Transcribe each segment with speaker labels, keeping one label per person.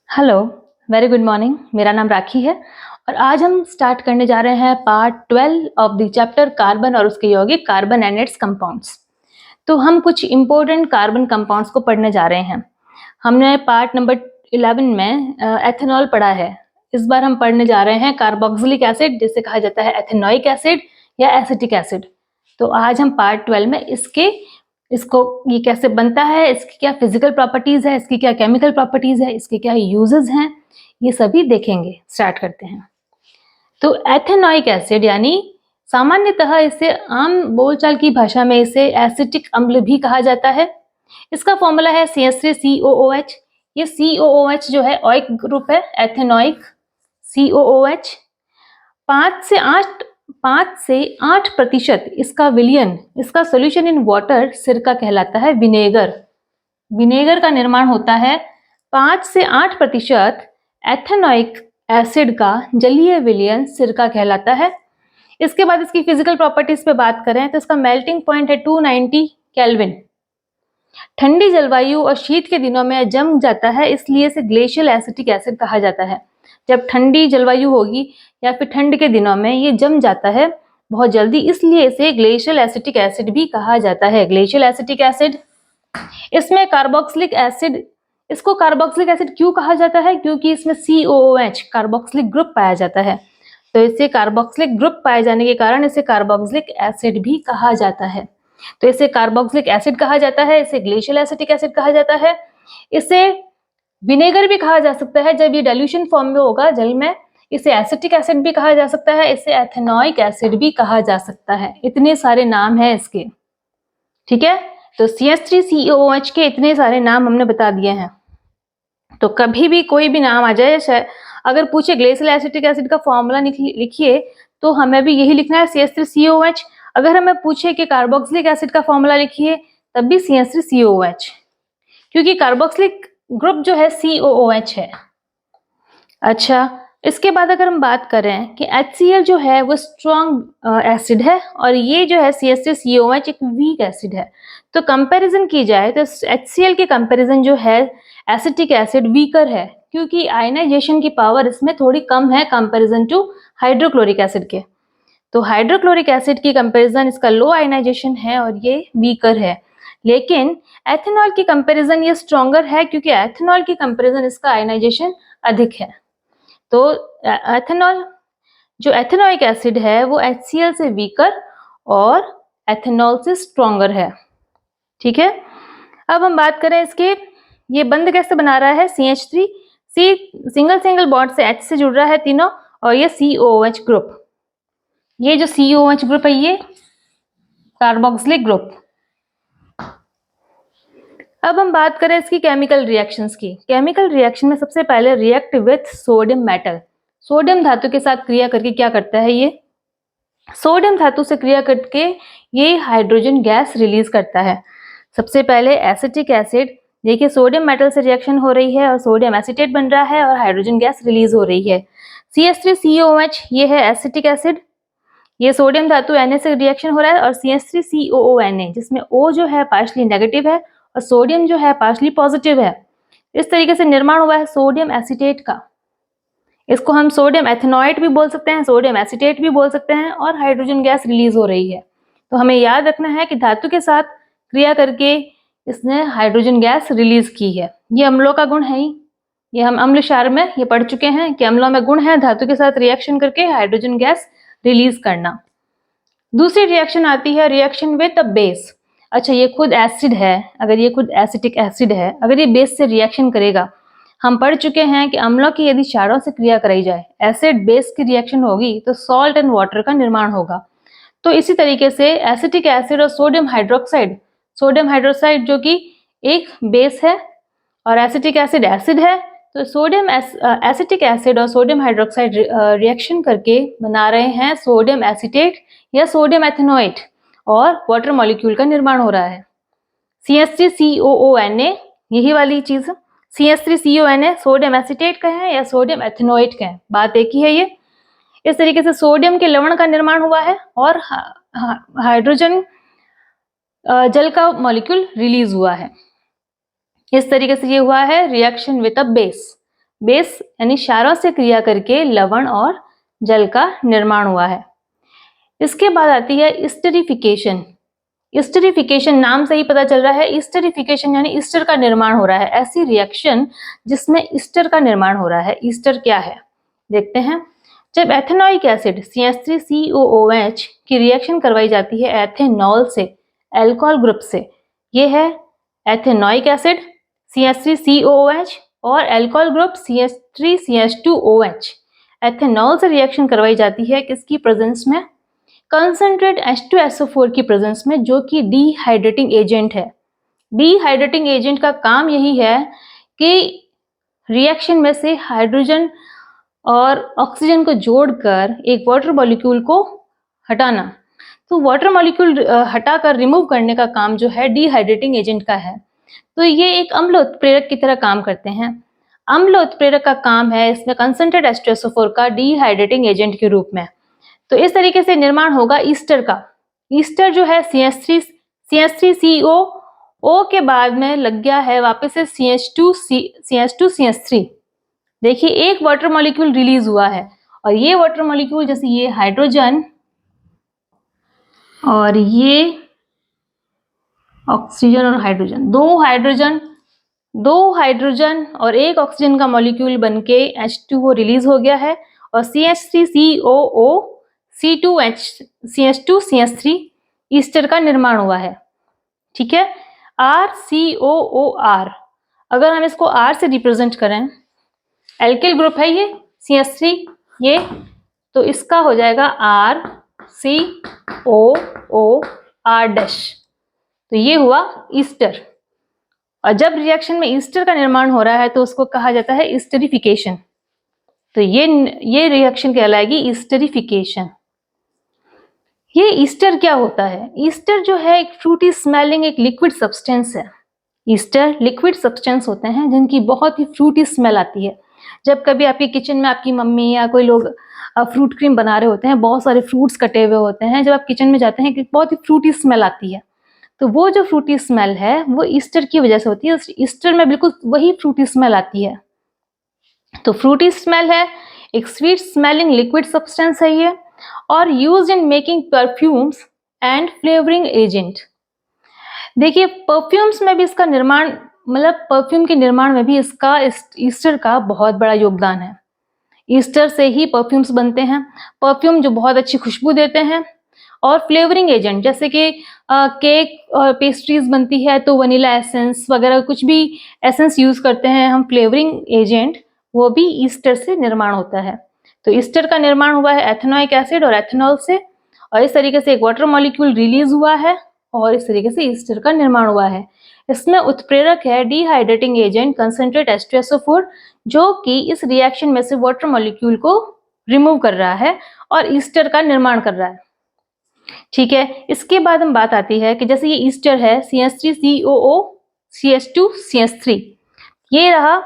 Speaker 1: Hello, very good morning. मेरा नाम राखी है और आज हम स्टार्ट करने जा रहे हैं part 12 of the chapter carbon और उसके यौगिक कार्बन एंड इट्स कंपाउंड्स। तो हम कुछ इंपॉर्टेंट कार्बन कंपाउंड्स को पढ़ने जा रहे हैं। हमने पार्ट नंबर 11 में एथेनॉल पढ़ा है। इस बार हम पढ़ने जा रहे हैं कार्बोक्सिलिक एसिड, जिसे कहा जाता है एथेनोइक एसिड या एसिटिक एसिड। तो आज हम पार्ट 12 में इसको ये कैसे बनता है, इसकी क्या फिजिकल प्रॉपर्टीज है, इसकी क्या केमिकल प्रॉपर्टीज है, इसके क्या यूजेस हैं, ये सभी देखेंगे। स्टार्ट करते हैं। तो एथेनोइक एसिड यानी सामान्यतः इसे आम बोलचाल की भाषा में इसे एसिटिक अम्ल भी कहा जाता है। इसका फॉर्मूला है CH3COOH। ये COOH जो है ओइक ग्रुप है, एथेनोइक COOH। 5 से 8% इसका विलयन, इसका सोल्यूशन इन वाटर सिरका कहलाता है, विनेगर। विनेगर का निर्माण होता है 5 से 8% एथेनोइक एसिड का जलीय विलयन सिरका कहलाता है। इसके बाद इसकी फिजिकल प्रॉपर्टीज पे बात करें तो इसका मेल्टिंग पॉइंट है 290 केल्विन। ठंडी जलवायु और शीत के दिनों में जम जाता है, इसलिए इसे ग्लेशियल एसिटिक एसिड कहा जाता है। जब ठंडी जलवायु होगी या फिर ठंड के दिनों में ये जम जाता है बहुत जल्दी, इसलिए इसे ग्लेशियल एसिटिक एसिड भी कहा जाता है। Glacial acetic acid. इसमें कार्बोक्सिलिक एसिड, इसको कार्बोक्सिलिक एसिड क्यों कहा जाता है? क्योंकि इसमें COOH कार्बोक्सिलिक ग्रुप पाया जाता है। तो इसे कार्बोक्सिलिक ग्रुप पाए जाने के कारण इसे कार्बोक्सिलिक एसिड भी कहा जाता है। तो इसे कार्बोक्सिलिक एसिड कहा जाता है, इसे ग्लेशियल एसिटिक एसिड कहा जाता है, इसे विनेगर भी कहा जा सकता है जब ये डाइल्यूशन फॉर्म में होगा जल में। इसे एसिटिक एसिड भी कहा जा सकता है, इसे एथेनोइक एसिड भी कहा जा सकता है। इतने सारे नाम हैं इसके, ठीक है। तो CH3COOH के इतने सारे नाम हमने बता दिए हैं। तो कभी भी कोई भी नाम आ जाए, अगर पूछे ग्लेशियल एसिटिक एसिड का फॉर्मूला लिखिए तो हमें भी यही लिखना है, CH3COOH। अगर हमें पूछे कि कार्बोक्सिलिक एसिड का फॉर्मूला लिखिए तब भी CH3COOH, क्योंकि कार्बोक्सिलिक ग्रुप जो है COOH है। अच्छा, इसके बाद अगर हम बात करें कि HCl जो है वो स्ट्रॉन्ग एसिड है और ये जो है CH3COOH एक वीक एसिड है। तो कंपैरिजन की जाए तो HCl के कंपैरिजन जो है एसिटिक एसिड वीकर है, क्योंकि आयनाइजेशन की पावर इसमें थोड़ी कम है कंपैरिजन टू हाइड्रोक्लोरिक एसिड के। तो हाइड्रोक्लोरिक एसिड की कंपैरिजन इसका लो आयनाइजेशन है और ये वीकर है। लेकिन एथेनॉल की कंपैरिजन ये स्ट्रॉन्गर है, क्योंकि एथेनॉल की कंपैरिजन इसका आयनाइजेशन अधिक है। तो एथेनॉल जो एथेनोइक एसिड है वो HCl से वीकर और एथेनॉल से स्ट्रॉन्गर है, ठीक है। अब हम बात करें इसके, ये बंध कैसे बना रहा है? CH3 सिंगल बॉन्ड से H से जुड़ रहा है तीनों, और ये COOH ग्रुप, ये जो COOH ग्रुप है ये कार्बोक्सिलिक ग्रुप। अब हम बात करें इसकी केमिकल रिएक्शंस की। केमिकल रिएक्शन में सबसे पहले react with sodium metal. Sodium धातु के साथ क्रिया करके क्या करता है? ये सोडियम धातु से क्रिया करके ये हाइड्रोजन गैस रिलीज करता है। सबसे पहले एसिटिक एसिड, देखिए सोडियम मेटल से रिएक्शन हो रही है और सोडियम एसीटेट बन रहा है और हाइड्रोजन गैस रिलीज हो रही है। CH3COOH ये है एसिटिक एसिड, ये सोडियम धातु Na से रिएक्शन हो रहा है, और CH3COONA जिसमें O जो है पार्शली नेगेटिव है और सोडियम जो है पार्शली पॉजिटिव है। इस तरीके से निर्माण हुआ है सोडियम एसीटेट का। इसको हम सोडियम एथेनोएट भी बोल सकते हैं, सोडियम एसीटेट भी बोल सकते हैं, और हाइड्रोजन गैस रिलीज हो रही है। तो हमें याद रखना है कि धातु के साथ क्रिया करके इसने हाइड्रोजन गैस रिलीज की है। ये अम्लों का गुण है ही, ये हम अम्ल क्षार में ये पढ़ चुके हैं कि अम्लों में गुण है धातु के साथ रिएक्शन करके हाइड्रोजन गैस रिलीज करना। दूसरी रिएक्शन आती है रिएक्शन विद अ बेस। अच्छा, ये खुद एसिड है, अगर ये खुद एसिटिक एसिड है, अगर ये बेस से रिएक्शन करेगा, हम पढ़ चुके हैं कि अम्लों की यदि क्षारों से क्रिया कराई जाए, एसिड बेस की रिएक्शन होगी तो सॉल्ट एंड वाटर का निर्माण होगा। तो इसी तरीके से एसिटिक एसिड और सोडियम हाइड्रोक्साइड जो कि एक बेस है और एसिटिक एसिड एसिड है, तो सोडियम एसिटिक एसिड और सोडियम हाइड्रोक्साइड रिएक्शन करके बना रहे हैं सोडियम एसीटेट या सोडियम एथेनोएट, और वाटर मॉलिक्यूल का निर्माण हो रहा है। CH3COONA यही वाली चीज, CH3CONA सोडियम एसीटेट का है या सोडियम एथेनोएट का है, बात एक ही है ये। इस तरीके से सोडियम के लवण का निर्माण हुआ है और हाइड्रोजन जल का मॉलिक्यूल रिलीज हुआ है। इस तरीके से ये हुआ है reaction with a base. Base यानी क्षारों से क्रिया करके लवण और जल का निर्माण हुआ है। इसके बाद आती है ईस्टरिफिकेशन। ईस्टरिफिकेशन नाम से ही पता चल रहा है, ईस्टरिफिकेशन यानी ईस्टर का निर्माण हो रहा है। ऐसी रिएक्शन जिसमें ईस्टर का निर्माण हो रहा है। ईस्टर क्या है देखते हैं। जब एथेनॉइक एसिड CH3COOH की रिएक्शन करवाई जाती है एथेनॉल से अल्कोहल ग्रुप से, ये है एथेनॉइक एसिड CH3COOH और अल्कोहल ग्रुप CH3CH2OH। एथेनॉल से रिएक्शन करवाई जाती है किसकी प्रेजेंस में? कंसंट्रेट H2SO4 की प्रेजेंस में, जो कि डिहाइड्रेटिंग एजेंट है। डिहाइड्रेटिंग एजेंट का काम यही है कि रिएक्शन में से हाइड्रोजन और ऑक्सीजन को जोड़कर एक वाटर मॉलिक्यूल को हटाना। तो वाटर मॉलिक्यूल हटाकर रिमूव करने का काम जो है डिहाइड्रेटिंग एजेंट का है। तो ये एक अम्ल उत्प्रेरक की तरह काम करते हैं। अम्ल उत्प्रेरक का काम है इसमें कंसंट्रेट H2SO4 का डिहाइड्रेटिंग एजेंट के रूप में। तो इस तरीके से निर्माण होगा ईस्टर का। ईस्टर जो है CH3CO के बाद में लग गया है वापस से CH2CH3। देखिए एक वाटर मॉलिक्यूल रिलीज हुआ है और ये वाटर मॉलिक्यूल जैसे ये हाइड्रोजन और ये ऑक्सीजन और हाइड्रोजन, दो हाइड्रोजन और एक ऑक्सीजन का मॉलिक्यूल बनके H2O रिलीज हो गया है और CH3COO C2CH3 ईस्टर का निर्माण हुआ है। ठीक है, RCOOR, अगर हम इसको R से रिप्रेजेंट करें, एल्किल ग्रुप है ये CH3 ये, तो इसका हो जाएगा RCOOR'। तो ये हुआ ईस्टर। और जब रिएक्शन में ईस्टर का निर्माण हो रहा है तो उसको कहा जाता है ईस्टरिफिकेशन। तो ये रिएक्शन कहलाएगी ईस्टरिफिकेशन। ये ईस्टर क्या होता है? ईस्टर जो है एक फ्रूटी स्मेलिंग एक लिक्विड सब्सटेंस है। ईस्टर लिक्विड सब्सटेंस होते हैं जिनकी बहुत ही फ्रूटी स्मेल आती है। जब कभी आपके किचन में आपकी मम्मी या कोई लोग फ्रूट क्रीम बना रहे होते हैं, बहुत सारे फ्रूट्स कटे हुए होते हैं, जब आप किचन में जाते हैं बहुत ही फ्रूटी स्मेल आती है। तो वो जो फ्रूटी स्मेल है वो ईस्टर की वजह से होती है। ईस्टर में बिल्कुल वही फ्रूटी स्मेल आती है। तो फ्रूटी स्मेल है, एक स्वीट स्मेलिंग लिक्विड सब्सटेंस है ये, और used in making perfumes and flavouring agent. देखिए परफ्यूम्स में भी इसका निर्माण, मतलब परफ्यूम के निर्माण में भी इसका ईस्टर का बहुत बड़ा योगदान है। ईस्टर से ही परफ्यूम्स बनते हैं, परफ्यूम जो बहुत अच्छी खुशबू देते हैं। और फ्लेवरिंग एजेंट जैसे कि केक और पेस्ट्रीज बनती है तो वनीला एसेंस वगैरह कुछ भी एसेंस यूज करते हैं हम फ्लेवरिंग एजेंट, वो भी ईस्टर से निर्माण होता है। तो ईस्टर का निर्माण हुआ है एथेनॉइक एसिड और एथेनॉल से, और इस तरीके से एक वाटर मॉलिक्यूल रिलीज हुआ है और इस तरीके से ईस्टर का निर्माण हुआ है। इसमें उत्प्रेरक है डिहाइड्रेटिंग एजेंट कंसंट्रेट H2SO4, जो कि इस रिएक्शन में से वाटर मॉलिक्यूल को रिमूव कर रहा है और ईस्टर का निर्माण कर रहा है। ठीक है, इसके बाद हम बात आती है कि जैसे ये ईस्टर है CH3COO CH2CH3, ये रहा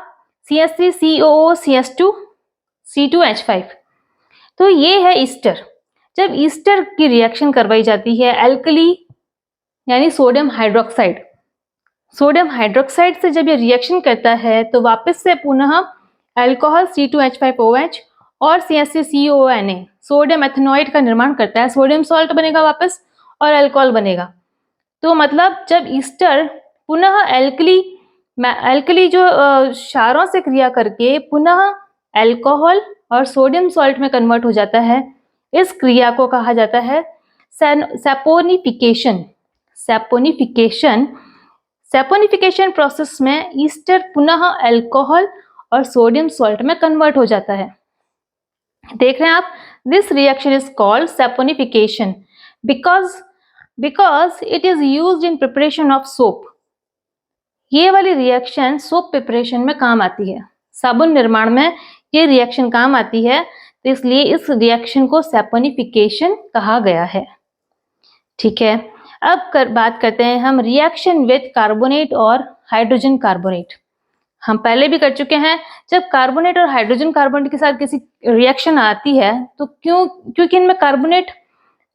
Speaker 1: CH3COO CH2 C2H5। तो ये है ईस्टर। जब ईस्टर की रिएक्शन करवाई जाती है अल्कली यानी सोडियम हाइड्रोक्साइड, सोडियम हाइड्रोक्साइड से जब ये रिएक्शन करता है तो वापस से पुनः अल्कोहल C2H5OH और CH3CONA सोडियम एथेनॉइड का निर्माण करता है। सोडियम सॉल्ट बनेगा वापस और अल्कोहल बनेगा। तो मतलब जब ईस्टर पुनः अल्कली जो क्षारों से क्रिया करके पुनः अल्कोहल और सोडियम सॉल्ट में कन्वर्ट हो जाता है, इस क्रिया को कहा जाता है सैपोनिफिकेशन। सैपोनिफिकेशन प्रोसेस में ईस्टर पुनः अल्कोहल और सोडियम सॉल्ट में कन्वर्ट हो जाता है। देख रहे हैं आप, this reaction is called saponification because it is used in preparation of soap. ये वाली रिएक्शन सोप प्रिपरेशन में काम आती है, साबुन निर्माण में ये रिएक्शन काम आती है, तो इसलिए इस रिएक्शन को सैपोनिफिकेशन कहा गया है। ठीक है, अब बात करते हैं हम रिएक्शन विद कार्बोनेट और हाइड्रोजन कार्बोनेट। हम पहले भी कर चुके हैं, जब कार्बोनेट और हाइड्रोजन कार्बोनेट के साथ किसी रिएक्शन आती है तो क्योंकि इनमें कार्बोनेट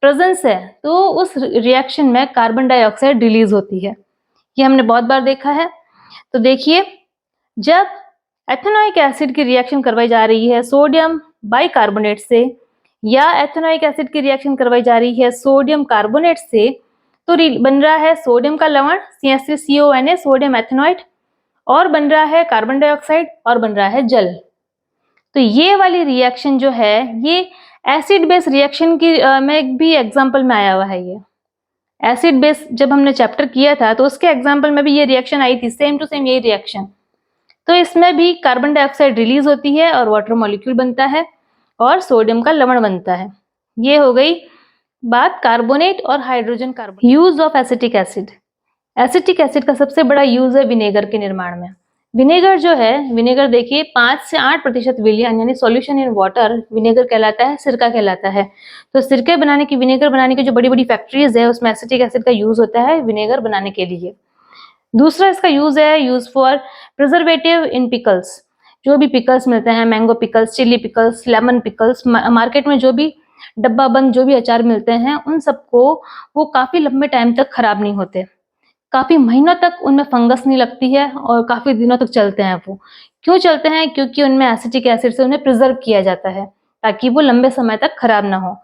Speaker 1: प्रेजेंस है तो उस रिएक्शन में कार्बन डाइऑक्साइड रिलीज होती है। ये हमने बहुत बार देखा है। तो देखिए, जब एथेनोइक एसिड की रिएक्शन करवाई जा रही है सोडियम बाइकार्बोनेट से, या एथेनोइक एसिड की रिएक्शन करवाई जा रही है सोडियम कार्बोनेट से, तो बन रहा है सोडियम का लवण CH3CONA, सोडियम एथेनोइड, और बन रहा है कार्बन डाइऑक्साइड, और बन रहा है जल। तो ये वाली रिएक्शन जो है ये एसिड बेस रिएक्शन की में भी एग्जाम्पल में आया हुआ है। ये एसिड बेस जब हमने चैप्टर किया था तो उसके एग्जाम्पल में भी ये रिएक्शन आई थी, सेम टू सेम यही रिएक्शन। तो इसमें भी कार्बन डाइऑक्साइड रिलीज होती है और वाटर मॉलिक्यूल बनता है और सोडियम का लवण बनता है। ये हो गई बात कार्बोनेट और hydrogen carbonate. Use of acetic acid. Acetic acid का सबसे बड़ा यूज है विनेगर के निर्माण में। विनेगर जो है, विनेगर देखिए 5 से 8% विलियन यानी सॉल्यूशन इन वाटर विनेगर कहलाता है, सिरका कहलाता है। तो सिरके बनाने की, विनेगर बनाने की जो बड़ी बड़ी फैक्ट्रीज है उसमें एसिटिक एसिड का यूज होता है विनेगर बनाने के लिए। दूसरा इसका यूज है use for preservative in pickles. जो भी पिकल्स मिलते हैं, mango pickles, chilli pickles, lemon pickles, market में जो भी डब्बा बंद जो भी अचार मिलते हैं उन सबको वो काफी लंबे टाइम तक खराब नहीं होते, काफी महीनों तक उनमें फंगस नहीं लगती है और काफी दिनों तक चलते हैं। वो क्यों चलते हैं? क्योंकि उनमें एसिटिक एसिड से उन्हें प्रिजर्व किया जाता है ताकि वो लंबे समय तक खराब ना हो।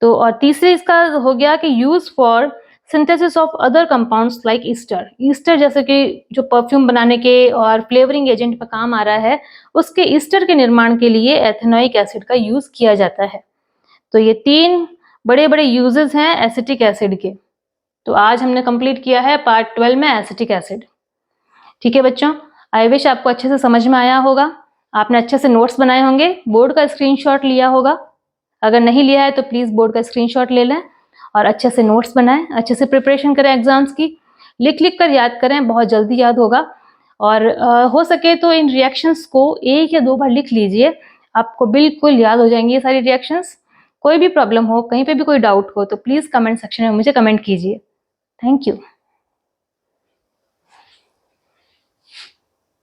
Speaker 1: तो और तीसरी इसका हो गया कि use for synthesis of other compounds like Easter. Easter जैसे कि जो परफ्यूम बनाने के और फ्लेवरिंग एजेंट पर काम आ रहा है, उसके ईस्टर के निर्माण के लिए एथेनोइक एसिड का यूज किया जाता है। तो ये 3 बड़े बड़े यूजेस हैं एसिटिक एसिड के। तो आज हमने कंप्लीट किया है पार्ट 12 में एसिटिक एसिड। ठीक है बच्चों, आई विश आपको अच्छे से समझ में आया होगा, आपने अच्छे से नोट्स बनाए होंगे, बोर्ड का स्क्रीनशॉट लिया होगा। अगर नहीं लिया है तो प्लीज बोर्ड का स्क्रीनशॉट ले लें और अच्छे से नोट्स बनाएं, अच्छे से प्रिपरेशन करें एग्जाम्स की, लिख लिख कर याद करें, बहुत जल्दी याद होगा। और हो सके तो इन रिएक्शंस को 1 या 2 बार लिख लीजिए, आपको बिल्कुल याद हो जाएंगी ये सारी रिएक्शंस। कोई भी प्रॉब्लम हो, कहीं पे भी कोई डाउट हो तो प्लीज कमेंट सेक्शन में मुझे कमेंट कीजिए। Thank you.